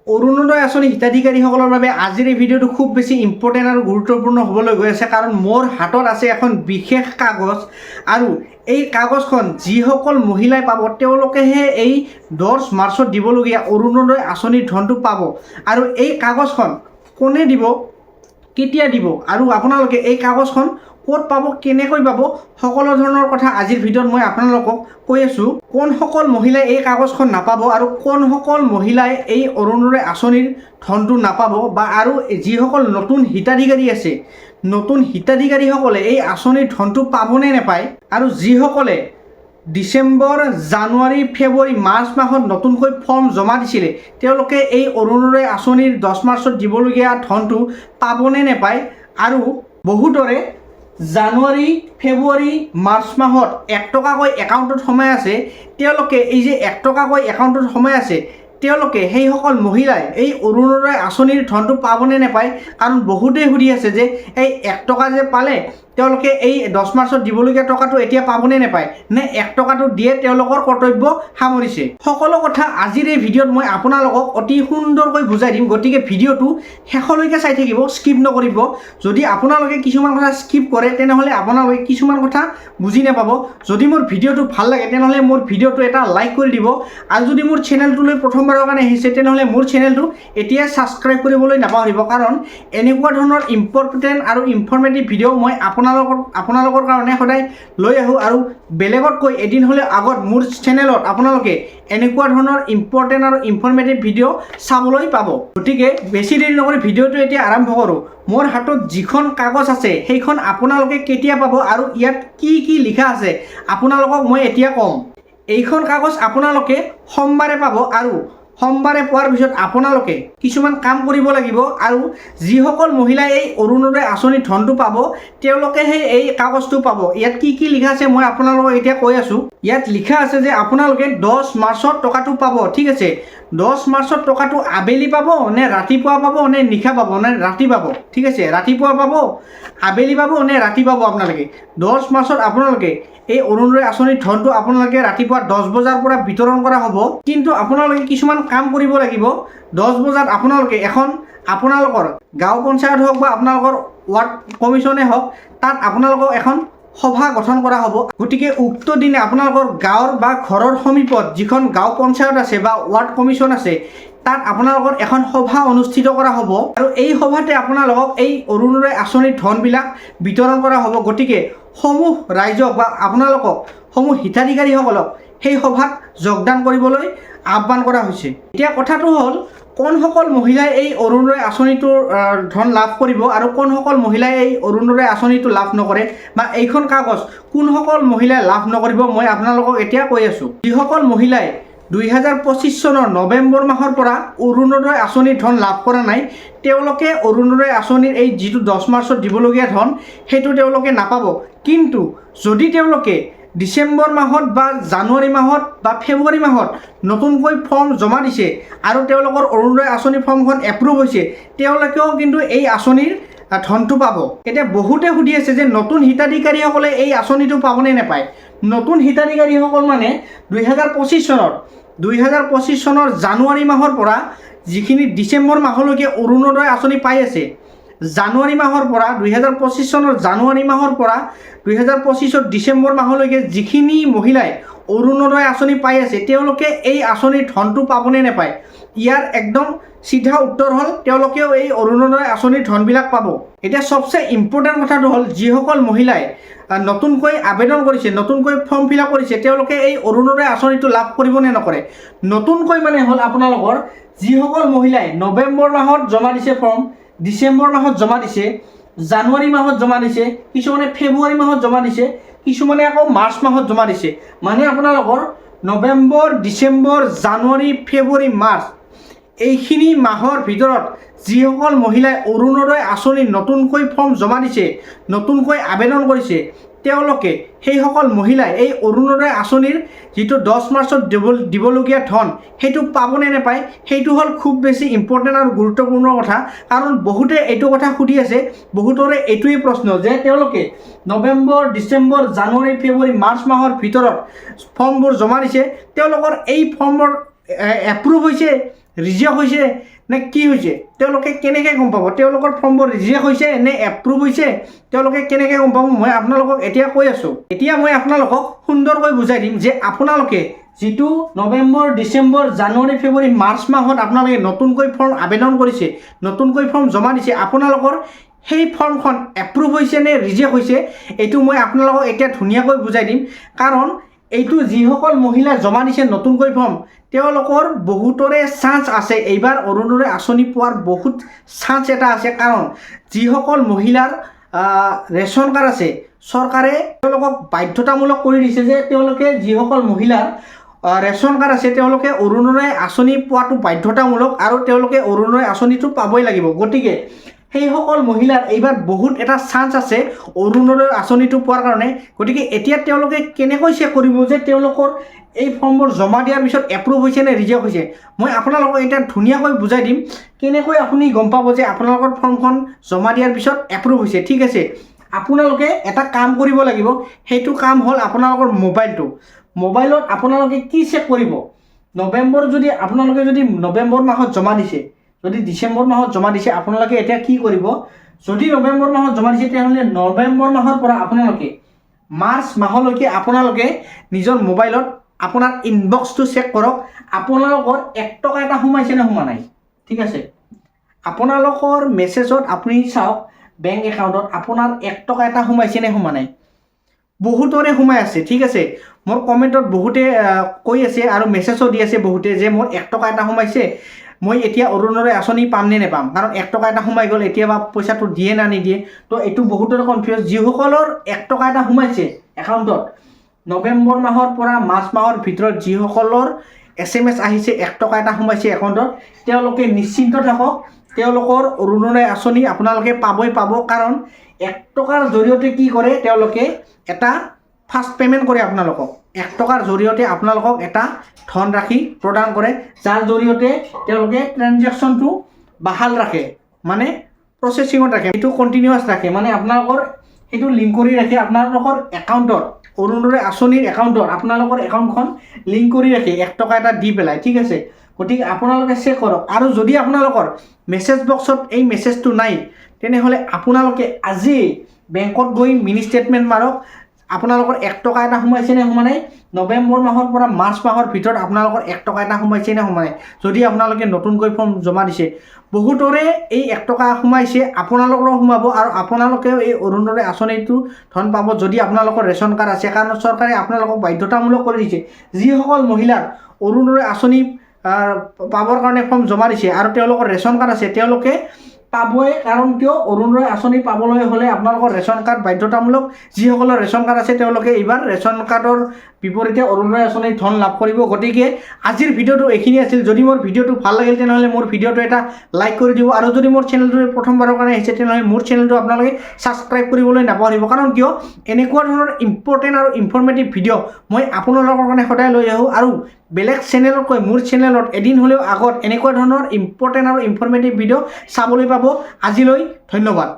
অৰুণোদয় আঁচনি হিতাধিকাৰীসকলৰ বাবে আজিৰ এই ভিডিঅ'টো খুব বেছি ইম্পৰ্টেণ্ট আৰু গুৰুত্বপূৰ্ণ হ'বলৈ গৈ আছে, কাৰণ মোৰ হাতত আছে এখন বিশেষ কাগজ আৰু এই কাগজখন যিসকল মহিলাই পাব তেওঁলোকেহে এই 10 মাৰ্চত দিবলগীয়া অৰুণোদয় আঁচনিৰ ধনটো পাব। আৰু এই কাগজখন কোনে দিব, কেতিয়া দিব আৰু আপোনালোকে এই কাগজখন ক'ত পাব, কেনেকৈ পাব, সকলো ধৰণৰ কথা আজিৰ ভিডিঅ'ত মই আপোনালোকক কৈ আছোঁ। কোনসকল মহিলাই এই কাগজখন নাপাব আৰু কোনসকল মহিলাই এই অৰুণোদয় আঁচনিৰ ধনটো নাপাব, বা আৰু যিসকল নতুন হিতাধিকাৰী আছে, নতুন হিতাধিকাৰীসকলে এই আঁচনিৰ ধনটো পাবনে নাপায়, আৰু যিসকলে ডিচেম্বৰ, জানুৱাৰী, ফেব্ৰুৱাৰী, মাৰ্চ মাহত নতুনকৈ ফৰ্ম জমা দিছিলে তেওঁলোকে এই অৰুণোদয় আঁচনিৰ 10 মাৰ্চত দিবলগীয়া ধনটো পাবনে নাপায়। আৰু বহুতৰে জানুৱাৰী, ফেব্ৰুৱাৰী, মাৰ্চ মাহত 1 টকাকৈ একাউণ্টত সোমাই আছে, তেওঁলোকে এই যে 1 টকাকৈ একাউণ্টত সোমাই আছে তেওঁলোকে সেইসকল মহিলাই এই অৰুণোদয় আঁচনিৰ ধনটো পাবনে নাপায়। কাৰণ বহুতেই সুধি আছে যে এই 1 টকা যে পালে তেওঁলোকে এই 10 মাৰ্চত দিবলগীয়া টকাটো এতিয়া পাবনে নাপায়, নে 1 টকাটো দিয়ে তেওঁলোকৰ কৰ্তব্য সামৰিছে। সকলো কথা আজিৰ এই ভিডিঅ'ত মই আপোনালোকক অতি সুন্দৰকৈ বুজাই দিম, গতিকে ভিডিঅ'টো শেষলৈকে চাই থাকিব, স্কিপ নকৰিব। যদি আপোনালোকে কিছুমান কথা স্কিপ কৰে তেনেহ'লে আপোনালোকে কিছুমান কথা বুজি নাপাব। যদি মোৰ ভিডিঅ'টো ভাল লাগে তেনেহ'লে মোৰ ভিডিঅ'টো এটা লাইক কৰি দিব, আৰু যদি মোৰ চেনেলটোলৈ প্ৰথমবাৰৰ কাৰণে আহিছে তেনেহ'লে মোৰ চেনেলটো এতিয়াই ছাবস্ক্ৰাইব কৰিবলৈ নাপাহৰিব, কাৰণ এনেকুৱা ধৰণৰ ইম্পৰ্টেণ্ট আৰু ইনফৰ্মেটিভ ভিডিঅ' মই আপোনালোকৰ কাৰণে সদায় লৈ আহোঁ। আৰু বেলেগতকৈ এদিন হ'লে আগত মোৰ চেনেলত আপোনালোকে এনেকুৱা ধৰণৰ ইম্পৰ্টেণ্ট আৰু ইনফৰ্মেটিভ ভিডিঅ' চাবলৈ পাব। গতিকে বেছি দেৰি নকৰি ভিডিঅ'টো এতিয়া আৰম্ভ কৰোঁ। মোৰ হাতত যিখন কাগজ আছে সেইখন আপোনালোকে কেতিয়া পাব আৰু ইয়াত কি কি লিখা আছে আপোনালোকক মই এতিয়া ক'ম। এইখন কাগজ আপোনালোকে সোমবাৰে পাব, আৰু সোমবাৰে পোৱাৰ পিছত আপোনালোকে কিছুমান কাম কৰিব লাগিব। আৰু যিসকল মহিলাই এই অৰুণোদয় আঁচনিৰ ধনটো পাব তেওঁলোকেহে এই কাগজটো পাব। ইয়াত কি কি লিখা আছে মই আপোনালোকক এতিয়া কৈ আছোঁ। ইয়াত লিখা আছে যে আপোনালোকে 10 মাৰ্চত টকাটো পাব, ঠিক আছে। 10 মাৰ্চত টকাটো আবেলি পাব, নে ৰাতিপুৱা পাব, নে নিশা পাব, নে ৰাতি পাব, ঠিক আছে। ৰাতিপুৱা পাব, আবেলি পাব, নে ৰাতি পাব। আপোনালোকে 10 মাৰ্চত আপোনালোকে এই অৰুণোদয় আঁচনিৰ ধনটো আপোনালোকে ৰাতিপুৱা 10 বজাৰ পৰা বিতৰণ কৰা হ'ব। কিন্তু আপোনালোকে কিছুমান কাম কৰিব লাগিব। 10 বজাত আপোনালোকে এখন আপোনালোকৰ গাঁও পঞ্চায়ত হওক বা আপোনালোকৰ ৱাৰ্ড কমিশ্যনে হওক, তাত আপোনালোকক এখন সভা গঠন কৰা হ'ব। গতিকে উক্ত দিনে আপোনালোকৰ গাঁৱৰ বা ঘৰৰ সমীপত যিখন গাঁও পঞ্চায়ত আছে বা ৱাৰ্ড কমিশ্যন আছে তাত আপোনালোকৰ এখন সভা অনুষ্ঠিত কৰা হ'ব, আৰু এই সভাতে আপোনালোকক এই অৰুণোদয় আঁচনিৰ ধনবিলাক বিতৰণ কৰা হ'ব। গতিকে সমূহ ৰাইজক বা আপোনালোকক সমূহ হিতাধিকাৰীসকলক সেই সভাত যোগদান কৰিবলৈ আহ্বান কৰা হৈছে। এতিয়া কথাটো হ'ল, কোনসকল মহিলাই এই অৰুণোদয় আঁচনিটোৰ ধন লাভ কৰিব আৰু কোনসকল মহিলাই এই অৰুণোদয় আঁচনিটো লাভ নকৰে, বা এইখন কাগজ কোনসকল মহিলাই লাভ নকৰিব মই আপোনালোকক এতিয়া কৈ আছোঁ। যিসকল মহিলাই 2025 চনৰ নৱেম্বৰ মাহৰ পৰা অৰুণোদয় আঁচনিৰ ধন লাভ কৰা নাই তেওঁলোকে অৰুণোদয় আঁচনিৰ এই যিটো 10 মাৰ্চত দিবলগীয়া ধন সেইটো তেওঁলোকে নাপাব। কিন্তু যদি তেওঁলোকে ডিচেম্বৰ মাহত বা জানুৱাৰী মাহত বা ফেব্ৰুৱাৰী মাহত নতুনকৈ ফৰ্ম জমা দিছে আৰু তেওঁলোকৰ অৰুণোদয় আঁচনিৰ ফৰ্মখন এপ্ৰুভ হৈছে, তেওঁলোকেও কিন্তু এই আঁচনিৰ ধনটো পাব। এতিয়া বহুতে সুধি আছে যে নতুন হিতাধিকাৰীসকলে এই আঁচনিটো পাবনে নাপায়। নতুন হিতাধিকাৰীসকল মানে 2025 চনৰ জানুৱাৰী মাহৰ পৰা যিখিনি ডিচেম্বৰ মাহলৈকে অৰুণোদয় আঁচনি পাই আছে, জানুৱাৰী মাহৰ পৰা 2025 চনৰ জানুৱাৰী মাহৰ পৰা 2025 ডিচেম্বৰ মাহলৈকে যিখিনি মহিলাই অৰুণোদয় আঁচনি পাই আছে তেওঁলোকে এই আঁচনিৰ ধনটো পাবনে নাপায়। ইয়াৰ একদম চিধা উত্তৰ হ'ল তেওঁলোকেও এই অৰুণোদয় আঁচনিৰ ধনবিলাক পাব। এতিয়া চবচে ইম্পৰ্টেণ্ট কথাটো হ'ল, যিসকল মহিলাই নতুনকৈ আবেদন কৰিছে, নতুনকৈ ফৰ্ম ফিল আপ কৰিছে তেওঁলোকে এই অৰুণোদয় আঁচনিটো লাভ কৰিব নে নকৰে। নতুনকৈ মানে হ'ল আপোনালোকৰ যিসকল মহিলাই নৱেম্বৰ মাহত জমা দিছে ফৰ্ম, ডিচেম্বৰ মাহত জমা দিছে, জানুৱাৰী মাহত জমা দিছে, কিছুমানে ফেব্ৰুৱাৰী মাহত জমা দিছে, কিছুমানে আকৌ মাৰ্চ মাহত জমা দিছে। মানে আপোনালোকৰ নৱেম্বৰ, ডিচেম্বৰ, জানুৱাৰী, ফেব্ৰুৱাৰী, মাৰ্চ এইখিনি মাহৰ ভিতৰত যিসকল মহিলাই অৰুণোদয় আঁচনিৰ নতুনকৈ ফৰ্ম জমা দিছে, নতুনকৈ আবেদন কৰিছে, তেওঁলোকে সেইসকল মহিলাই এই অৰুণোদয় আঁচনিৰ যিটো 10 মাৰ্চত দিবলগীয়া ধন সেইটো পাবনে নাপায়, সেইটো হ'ল খুব বেছি ইম্পৰ্টেণ্ট আৰু গুৰুত্বপূৰ্ণ কথা। কাৰণ বহুতে এইটো কথা সুধি আছে, বহুতৰে এইটোৱেই প্ৰশ্ন যে তেওঁলোকে নৱেম্বৰ, ডিচেম্বৰ, জানুৱাৰী, ফেব্ৰুৱাৰী, মাৰ্চ মাহৰ ভিতৰত ফৰ্মবোৰ জমা দিছে, তেওঁলোকৰ এই ফৰ্মবোৰ এপ্ৰুভ হৈছে, ৰিজেক্ট হৈছে, নে কি হৈছে তেওঁলোকে কেনেকৈ গম পাব তেওঁলোকৰ ফৰ্মবোৰ ৰিজেক্ট হৈছে নে এপ্ৰুভ হৈছে তেওঁলোকে কেনেকৈ গম পাব মই আপোনালোকক এতিয়া কৈ আছোঁ এতিয়া মই আপোনালোকক সুন্দৰকৈ বুজাই দিম যে আপোনালোকে যিটো নৱেম্বৰ ডিচেম্বৰ জানুৱাৰী ফেব্ৰুৱাৰী মাৰ্চ মাহত আপোনালোকে নতুনকৈ ফৰ্ম আবেদন কৰিছে নতুনকৈ ফৰ্ম জমা দিছে আপোনালোকৰ সেই ফৰ্মখন এপ্ৰুভ হৈছে নে ৰিজেক্ট হৈছে এইটো মই আপোনালোকক এতিয়া ধুনীয়াকৈ বুজাই দিম কাৰণ এইটো যিসকল মহিলাই জমা দিছে নতুনকৈ ফৰ্ম তেওঁলোকৰ বহুতৰে চান্স আছে এইবাৰ অৰুণোদয় আঁচনি পোৱাৰ বহুত চান্স এটা আছে কাৰণ যিসকল মহিলাৰ ৰেচন কাৰ্ড আছে চৰকাৰে তেওঁলোকক বাধ্যতামূলক কৰি দিছে যে তেওঁলোকে যিসকল মহিলাৰ ৰেচন কাৰ্ড আছে তেওঁলোকে অৰুণোদয় আঁচনি পোৱাটো বাধ্যতামূলক আৰু তেওঁলোকে অৰুণোদয় আঁচনিটো পাবই লাগিব গতিকে সেইসকল মহিলাৰ এইবাৰ বহুত এটা চান্স আছে অৰুণোদয় আঁচনিটো পোৱাৰ কাৰণে গতিকে এতিয়া তেওঁলোকে কেনেকৈ চেক কৰিব যে তেওঁলোকৰ এই ফৰ্মবোৰ জমা দিয়াৰ পিছত এপ্ৰুভ হৈছে নে ৰিজেক্ট হৈছে মই আপোনালোকক এতিয়া ধুনীয়াকৈ বুজাই দিম কেনেকৈ আপুনি গম পাব যে আপোনালোকৰ ফৰ্মখন জমা দিয়াৰ পিছত এপ্ৰুভ হৈছে ঠিক আছে আপোনালোকে এটা কাম কৰিব লাগিব সেইটো কাম হ'ল আপোনালোকৰ মোবাইলত আপোনালোকে কি চেক কৰিব নৱেম্বৰ যদি আপোনালোকে যদি নৱেম্বৰ মাহত জমা দিছে যদি ডিচেম্বৰ মাহত জমা দিছে আপোনালোকে এতিয়া কি কৰিব যদি নৱেম্বৰ মাহত জমা দিছে তেতিয়াহ'লে নৱেম্বৰ মাহৰ পৰা আপোনালোকে মাৰ্চ মাহলৈকে আপোনালোকে নিজৰ মোবাইলত আপোনাৰ ইনবক্সটো চেক কৰক আপোনালোকৰ 1 টকা এটা সোমাইছে নে সোমা নাই ঠিক আছে আপোনালোকৰ মেছেজত আপুনি চাওক বেংক একাউণ্টত আপোনাৰ 1 টকা এটা সোমাইছে নে সোমা নাই বহুতৰে সোমাই আছে ঠিক আছে মোৰ কমেণ্টত বহুতে কৈ আছে আৰু মেছেজো দি আছে বহুতে যে মোৰ 1 টকা এটা সোমাইছে মই এতিয়া অৰুণোদয় আঁচনি পাম নে নেপাম কাৰণ 1 টকা এটা সোমাই গ'ল এতিয়া বা পইচাটো দিয়ে না নিদিয়ে তো এইটো বহুতৰে কনফিউজ যিসকলৰ 1 টকা এটা সোমাইছে একাউণ্টত নৱেম্বৰ মাহৰ পৰা মাৰ্চ মাহৰ ভিতৰত যিসকলৰ SMS আহিছে 1 টকা এটা সোমাইছে একাউণ্টত তেওঁলোকে নিশ্চিন্ত থাকক তেওঁলোকৰ অৰুণোদয় আঁচনি আপোনালোকে পাব কাৰণ 1 টকাৰ জৰিয়তে কি কৰে তেওঁলোকে এটা ফাৰ্ষ্ট পে'মেণ্ট কৰে আপোনালোকক 1 টকাৰ জৰিয়তে আপোনালোকক এটা ধনৰাশি প্ৰদান কৰে যাৰ জৰিয়তে তেওঁলোকে ট্ৰেনজেকশ্যনটো বাহাল ৰাখে মানে প্ৰচেছিঙত ৰাখে এইটো কণ্টিনিউৱাছ ৰাখে মানে আপোনালোকৰ সেইটো লিংক কৰি ৰাখে আপোনালোকৰ একাউণ্টত অৰুণোদয় আঁচনিৰ একাউণ্টত আপোনালোকৰ একাউণ্টখন লিংক কৰি ৰাখে 1 টকা এটা দি পেলাই ঠিক আছে গতিকে আপোনালোকে চেক কৰক আৰু যদি আপোনালোকৰ মেছেজ বক্সত এই মেছেজটো নাই তেনেহ'লে আপোনালোকে আজি বেংকত গৈ মিনি ষ্টেটমেণ্ট মাৰক আপোনালোকৰ 1 টকা এটা সোমাইছে নে সোমা নাই নৱেম্বৰ মাহৰ পৰা মাৰ্চ মাহৰ ভিতৰত আপোনালোকৰ 1 টকা এটা সোমাইছে নে সোমা নাই যদি আপোনালোকে নতুনকৈ ফৰ্ম জমা দিছে বহুতৰে এই 1 টকা সোমাইছে আপোনালোকৰো সোমাব আৰু আপোনালোকেও এই অৰুণোদয় আঁচনিটো ধন পাব যদি আপোনালোকৰ ৰেচন কাৰ্ড আছে কাৰণ চৰকাৰে আপোনালোকক বাধ্যতামূলক কৰি দিছে যিসকল মহিলাৰ অৰুণোদয় আঁচনি পাবৰ কাৰণে ফৰ্ম জমা দিছে আৰু তেওঁলোকৰ ৰেচন কাৰ্ড আছে তেওঁলোকে পাবই কাৰণ কিয় অৰুণোদয় আঁচনি পাবলৈ হ'লে আপোনালোকৰ ৰেচন কাৰ্ড বাধ্যতামূলক যিসকলৰ ৰেচন কাৰ্ড আছে তেওঁলোকে এইবাৰ ৰেচন কাৰ্ডৰ বিপৰীতে অৰুণোদয় আঁচনিৰ ধন লাভ কৰিব গতিকে আজিৰ ভিডিঅ'টো এইখিনি আছিল যদি মোৰ ভিডিঅ'টো ভাল লাগিল তেনেহ'লে মোৰ ভিডিঅ'টো এটা লাইক কৰি দিব আৰু যদি মোৰ চেনেলটো প্ৰথমবাৰৰ কাৰণে আহিছে তেনেহ'লে মোৰ চেনেলটো আপোনালোকে ছাবস্ক্ৰাইব কৰিবলৈ নাপাহৰিব কাৰণ কিয় এনেকুৱা ধৰণৰ ইম্পৰ্টেণ্ট আৰু ইনফৰ্মেটিভ ভিডিঅ' মই আপোনালোকৰ কাৰণে সদায় লৈ আহোঁ আৰু বেলেগ চেনেলতকৈ মোৰ চেনেলত এদিন হ'লেও আগত এনেকুৱা ধৰণৰ ইম্পৰ্টেণ্ট আৰু ইনফৰ্মেটিভ ভিডিঅ' চাবলৈ পাব আজিলৈ ধন্যবাদ।